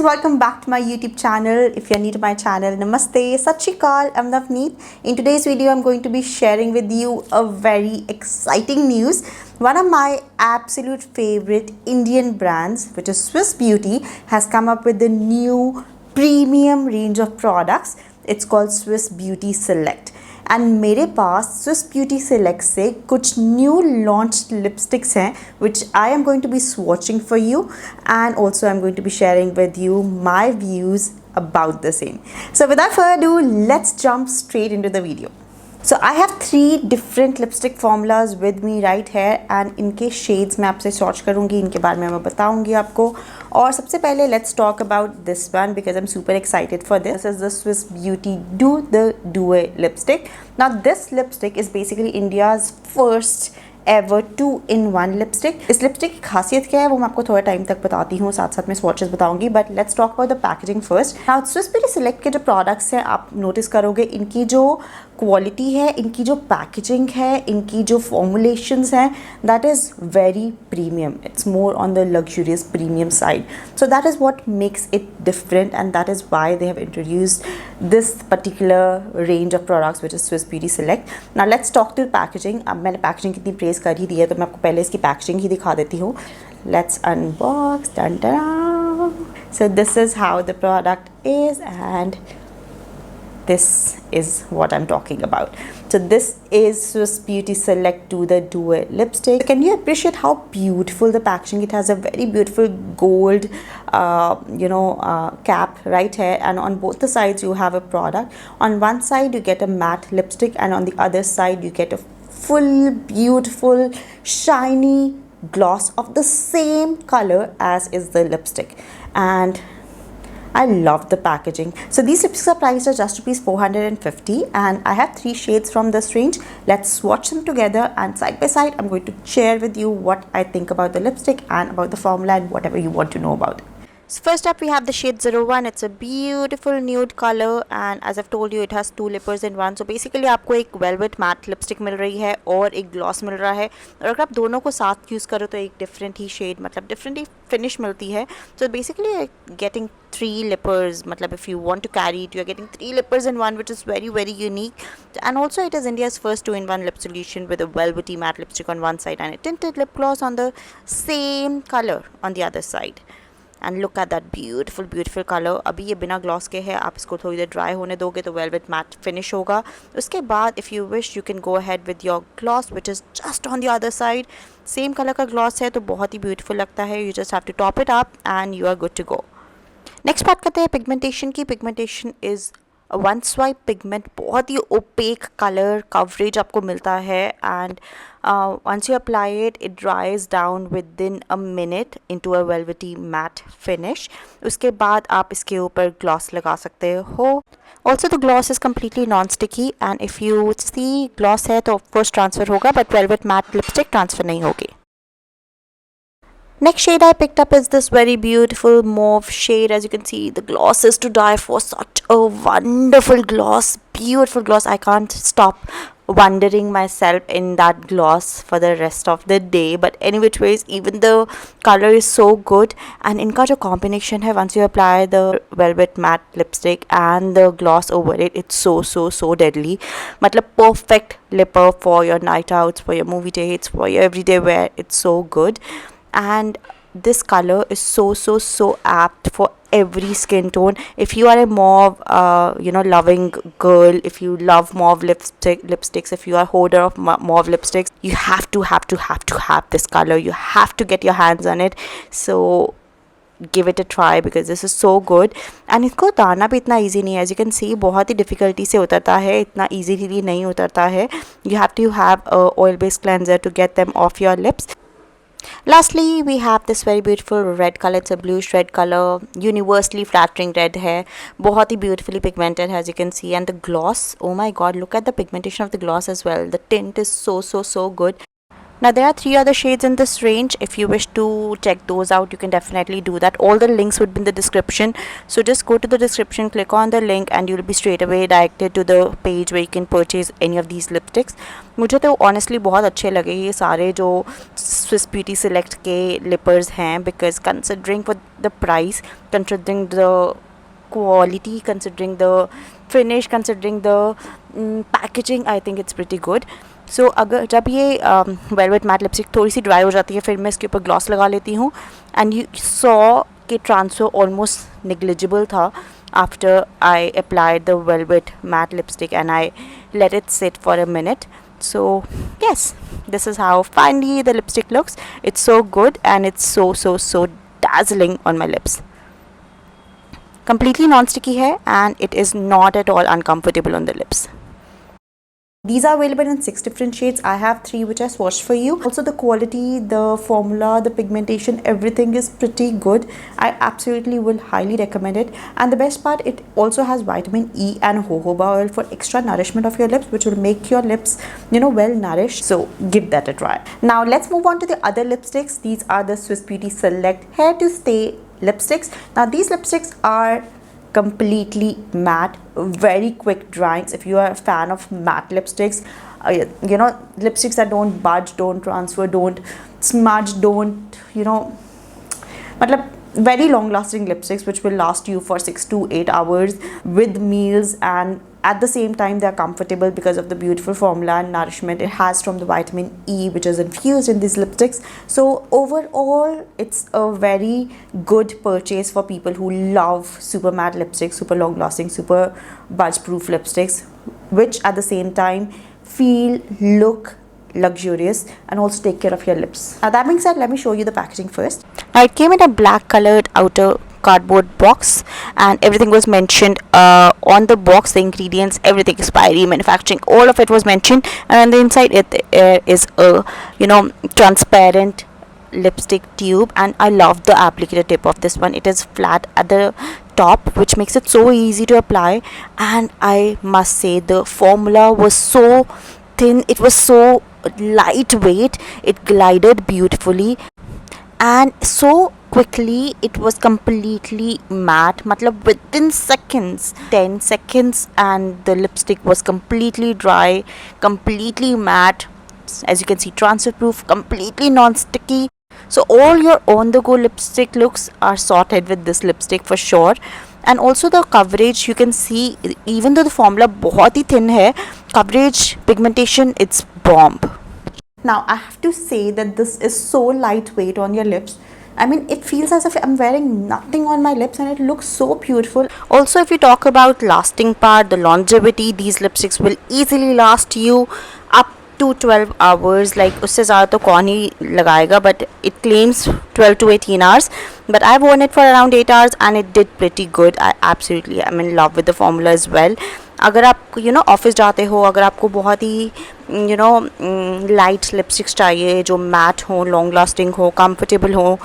welcome back to my YouTube channel. If you're new to my channel, Namaste, Sat Shri Akal, I'm Navneet. In today's video, I'm going to be sharing with you a very exciting news. One of my absolute favorite Indian brands, which is Swiss Beauty, has come up with a new premium range of products. It's called Swiss Beauty Select. And मेरे पास Swiss Beauty select से कुछ new launched lipsticks हैं which I am going to be swatching for you and also I am going to be sharing with you my views about the same. So without further ado, let's jump straight into the video. So I have 3 different lipstick formulas with me right here and इनके shades मैं आपसे swatch करूँगी, इनके बारे में मैं बताऊँगी आपको. और सबसे पहले let's talk about this one because I'm super excited for this. This is the Swiss Beauty Do the Duet lipstick. Now this lipstick is basically India's first ever 2-in-1 lipstick. इस लिपस्टिक की खासियत क्या है वो मैं आपको थोड़ा time तक बताती हूँ, साथ साथ में स्वॉचेस बताऊंगी. But let's talk about the packaging first. Now Swiss Beauty select के जो प्रोडक्ट्स हैं आप नोटिस करोगे इनकी जो क्वालिटी है, इनकी जो पैकेजिंग है, इनकी जो फॉर्मुलेशंस हैं, that is very premium. It's more on the luxurious premium side. So that is what makes it different and that is why they have introduced this particular range of products which is Swiss Beauty Select. Now let's talk to packaging. अब मैंने packaging कितनी press कर ही दी है तो मैं आपको पहले इसकी पैकेजिंग ही दिखा देती हूँ. Let's unbox. So this is how the product is and this is what I'm talking about. So this is Swiss Beauty Select Do the Duet lipstick. Can you appreciate how beautiful the packaging? It has a very beautiful gold cap right here, and on both the sides you have a product. On one side you get a matte lipstick and on the other side you get a full beautiful shiny gloss of the same color as is the lipstick. And I love the packaging. So these lipsticks are priced at just rupees 450 and I have 3 shades from this range. Let's swatch them together and side by side I'm going to share with you what I think about the lipstick and about the formula and whatever you want to know about it. So first up we have the shade 01. It's a beautiful nude color and as I've told you it has 2 lippers in one. So basically आपको एक velvet matte lipstick मिल रही है और एक gloss मिल रहा है और अगर आप दोनों को साथ यूज़ करो तो एक different ही shade मतलब different ही finish मिलती है. So basically getting 3 lippers मतलब if you want to carry it you're getting 3 lippers in one which is very very unique. And also it is India's first 2-in-1 lip solution with a velvety matte lipstick on one side and a tinted lip gloss on the same color on the other side. And look at that beautiful beautiful colour. अभी ये बिना gloss के है, आप इसको थोड़ी देर dry होने दोगे तो वेलवेट मैट फिनिश होगा. उसके बाद if you wish you can go ahead with your gloss which is just on the other side. Same colour का ग्लॉस है तो बहुत ही ब्यूटीफुल लगता है. You just have to top it up and you are good to go. Next बात करते हैं पिगमेंटेशन की. Pigmentation is one swipe pigment, बहुत ही ओपेक कलर कवरेज आपको मिलता है and once you apply it it dries down within a minute into a velvety matte finish. उसके बाद आप इसके ऊपर gloss लगा सकते हो. Also the gloss is completely non-sticky and if you see gloss है तो of course transfer होगा but velvet matte lipstick transfer नहीं होगी. Next shade I picked up is this very beautiful mauve shade. As you can see the gloss is to die for. Such a wonderful gloss, beautiful gloss. I can't stop wondering myself in that gloss for the rest of the day. But any which ways even the color is so good and इनका जो combination है once you apply the velvet matte lipstick and the gloss over it it's so deadly. मतलब perfect lipper for your night outs, for your movie dates, for your everyday wear. It's so good. And this color is so apt for every skin tone. If you are a mauve loving girl, if you love mauve lipsticks, if you are a hoarder of mauve lipsticks, you have to have this color. You have to get your hands on it. So give it a try because this is so good. and इसको उतारना भी इतना easy नहीं है. as you can see बहुत ही difficulty से उतरता है, इतना easily नहीं उतरता है. you have to have a oil based cleanser to get them off your lips. Lastly we have this very beautiful red color. It's a bluish red color, universally flattering red है, बहुत ही beautifully pigmented as you can see. and the gloss, oh my god, look at the pigmentation of the gloss as well. The tint is so good. Now there are 3 other shades in this range. If you wish to check those out, you can definitely do that. All the links would be in the description, so just go to the description, click on the link, and you'll be straight away directed to the page where you can purchase any of these lipsticks. मुझे तो honestly बहुत अच्छे लगे ये सारे जो Swiss Beauty Select के lippers हैं, because considering for the price, considering the quality, considering the finish, considering the packaging, I think it's pretty good. सो अगर जब ये वेलवेट मैट लिपस्टिक थोड़ी सी ड्राई हो जाती है, फिर मैं इसके ऊपर ग्लॉस लगा लेती हूँ, एंड यू सॉ कि ट्रांसफर ऑलमोस्ट नेग्लिजिबल था after I applied the velvet matte lipstick and I let it sit for a minute. So yes, this is how finally the lipstick looks. It's so good and it's so dazzling on my lips. Completely non-sticky hai and it is not at all uncomfortable on the lips. These are available in 6 different shades. I have 3 which I swatched for you. Also the quality, the formula, the pigmentation, everything is pretty good. I absolutely will highly recommend it. And the best part, it also has vitamin E and jojoba oil for extra nourishment of your lips, which will make your lips, well nourished. So give that a try. Now let's move on to the other lipsticks. These are the Swiss Beauty Select Hair to Stay lipsticks. Now these lipsticks are completely matte, very quick drying. If you are a fan of matte lipsticks, lipsticks that don't budge, don't transfer, don't smudge, don't matlab very long lasting lipsticks which will last you for 6 to 8 hours with meals, and at the same time they are comfortable because of the beautiful formula and nourishment it has from the vitamin E which is infused in these lipsticks. So overall it's a very good purchase for people who love super matte lipsticks, super long lasting, super budge proof lipsticks which at the same time feel, look luxurious and also take care of your lips. Now that being said, let me show you the packaging first. Now it came in a black colored outer cardboard box and everything was mentioned on the box, the ingredients, everything, expiry, manufacturing, all of it was mentioned, and on the inside it is a transparent lipstick tube, and I love the applicator tip of this one. It is flat at the top which makes it so easy to apply, and I must say the formula was so thin, it was so lightweight, it glided beautifully and so quickly. It was completely matte, matlab within seconds, 10 seconds, and the lipstick was completely dry, completely matte, as you can see, transfer proof, completely non-sticky. So all your on the go lipstick looks are sorted with this lipstick for sure. And also the coverage, you can see, even though the formula बहुत ही thin है, coverage, pigmentation, it's bomb. Now I have to say that this is so lightweight on your lips. I mean, it feels as if I'm wearing nothing on my lips and it looks so beautiful. Also, if you talk about lasting part, the longevity, these lipsticks will easily last you up to 12 hours. Like उससे ज़्यादा तो कौन ही लगाएगा, but it claims 12 to 18 hours, but I worn it for around 8 hours and it did pretty good. I absolutely am in love with the formula as well. अगर आप office जाते हो, अगर आपको बहुत ही लाइट लिपस्टिक्स चाहिए जो मैट हो, लॉन्ग लास्टिंग हो, कंफर्टेबल हो,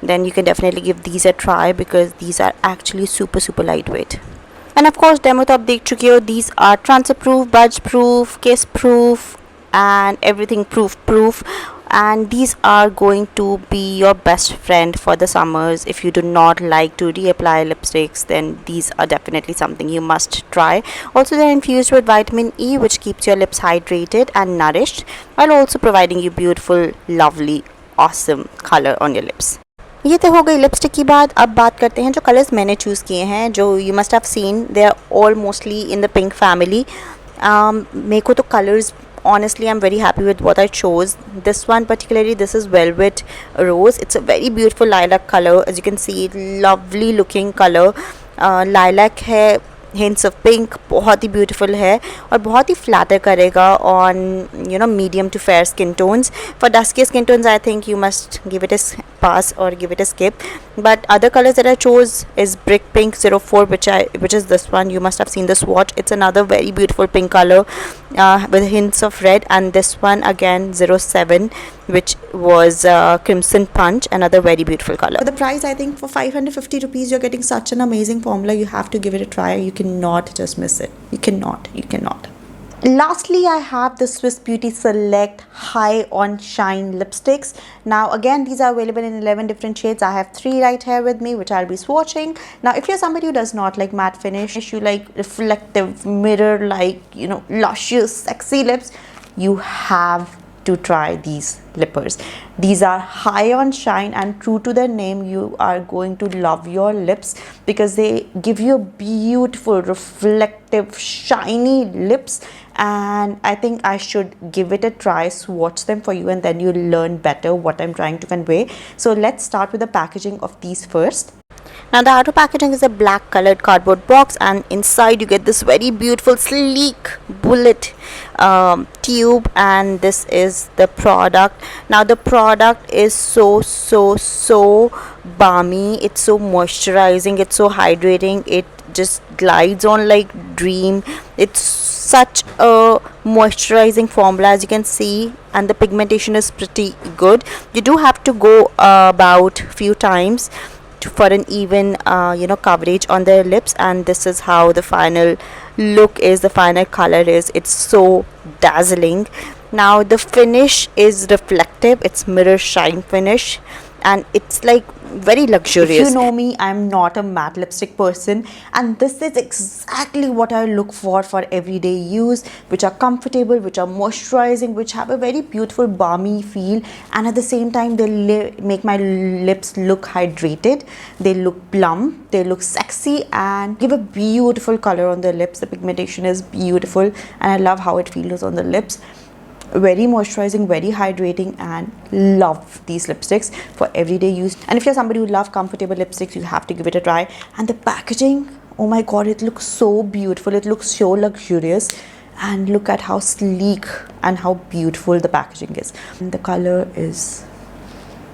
then you can definitely give these a try because these are actually super lightweight. And of course demo तो आप देख चुके हो, these are transfer proof, budge proof, kiss proof and everything proof, and these are going to be your best friend for the summers. If you do not like to reapply lipsticks, then these are definitely something you must try. Also they are infused with vitamin E which keeps your lips hydrated and nourished while also providing you beautiful, lovely, awesome color on your lips. ये तो हो गई lipstick की बात. अब बात करते हैं जो कलर्स मैंने चूज़ किए हैं, जो you must have seen, they are all mostly in the pink family. मेरे को तो colours honestly I'm very happy with what I chose. This one particularly, this is Velvet Rose. It's a very beautiful lilac color, as you can see, lovely looking color. Lilac है, hints of pink, बहुत ही beautiful है और बहुत ही flatter करेगा on medium to fair skin tones. For dusky skin tones I think you must give it a pass or give it a skip. But other colors that I chose is Brick Pink 04, which is this one. You must have seen the swatch. It's another very beautiful pink color with hints of red, and this one again 07, which was Crimson Punch, another very beautiful color. For the price, I think for 550 rupees you're getting such an amazing formula. You have to give it a try. You cannot just miss it. You cannot. Lastly, I have the Swiss Beauty Select High on Shine lipsticks. Now again, these are available in 11 different shades. I have 3 right here with me, which I'll be swatching. Now if you're somebody who does not like matte finish, you like reflective mirror, like, you know, luscious sexy lips, you have to try these lippers. These are high on shine, and true to their name, you are going to love your lips because they give you beautiful reflective shiny lips. And I think I should give it a try, swatch them for you, and then you'll learn better what I'm trying to convey. So let's start with the packaging of these first. Now the outer packaging is a black colored cardboard box, and inside you get this very beautiful sleek bullet tube, and this is the product. Now the product is so balmy, it's so moisturizing, it's so hydrating, it just glides on like dream. It's such a moisturizing formula, as you can see, and the pigmentation is pretty good. You do have to go about few times for an even coverage on their lips, and this is how the final look is, the final color is. It's so dazzling. Now the finish is reflective, it's mirror shine finish, and it's like very luxurious. If you know me, I'm not a matte lipstick person, and this is exactly what I look for everyday use, which are comfortable, which are moisturizing, which have a very beautiful balmy feel, and at the same time they make my lips look hydrated, they look plump, they look sexy, and give a beautiful color on the lips. The pigmentation is beautiful, and I love how it feels on the lips. Very moisturizing, very hydrating, and love these lipsticks for everyday use. And if you're somebody who loves comfortable lipsticks, you have to give it a try. And the packaging, oh my god, it looks so beautiful, it looks so luxurious, and look at how sleek and how beautiful the packaging is. And the color is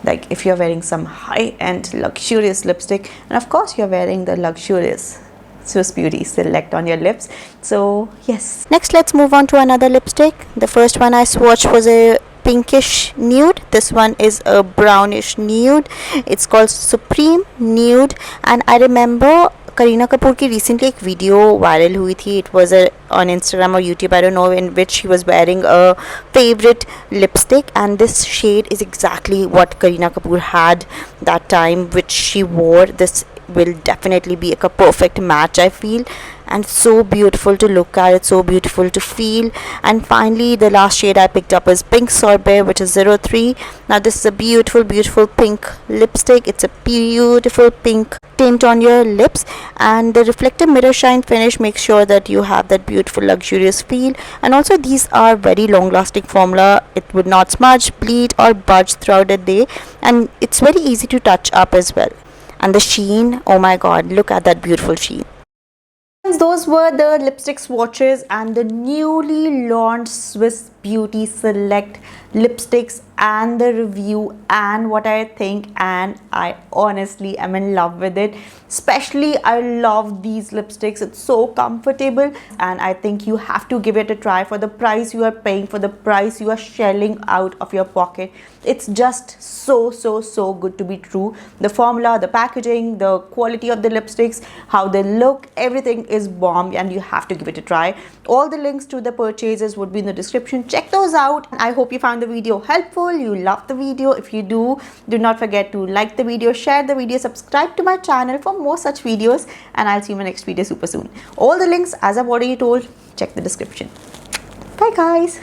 like, if you're wearing some high-end luxurious lipstick, and of course you're wearing the luxurious Swiss Beauty Select on your lips. So yes, next let's move on to another lipstick. The first one I swatched was a pinkish nude. This one is a brownish nude. It's called Supreme Nude, and I remember Kareena Kapoor की recently एक video viral हुई थी. It was on Instagram or YouTube, I don't know, in which she was wearing a favorite lipstick, and this shade is exactly what Kareena Kapoor had that time, which she wore. This will definitely be a perfect match, I feel, and so beautiful to look at, it's so beautiful to feel. And finally, the last shade I picked up is Pink Sorbet, which is 03. Now this is a beautiful pink lipstick. It's a beautiful pink tint on your lips, and the reflective mirror shine finish makes sure that you have that beautiful luxurious feel. And also these are very long lasting formula. It would not smudge, bleed, or budge throughout the day, and it's very easy to touch up as well. And the sheen, oh my god, look at that beautiful sheen. Those were the lipstick swatches and the newly launched Swiss Beauty Select lipsticks, and the review and what I think, and I honestly am in love with it. Especially I love these lipsticks, it's so comfortable, and I think you have to give it a try. For the price you are paying, for the price you are shelling out of your pocket, it's just so good to be true. The formula, the packaging, the quality of the lipsticks, how they look, everything is bomb, and you have to give it a try. All the links to the purchases would be in the description. Check those out. I hope you found the video helpful, you loved the video. If you do not forget to like the video, share the video, subscribe to my channel for more such videos, and I'll see you in my next video super soon. All the links, as I've already told, check the description. Bye guys.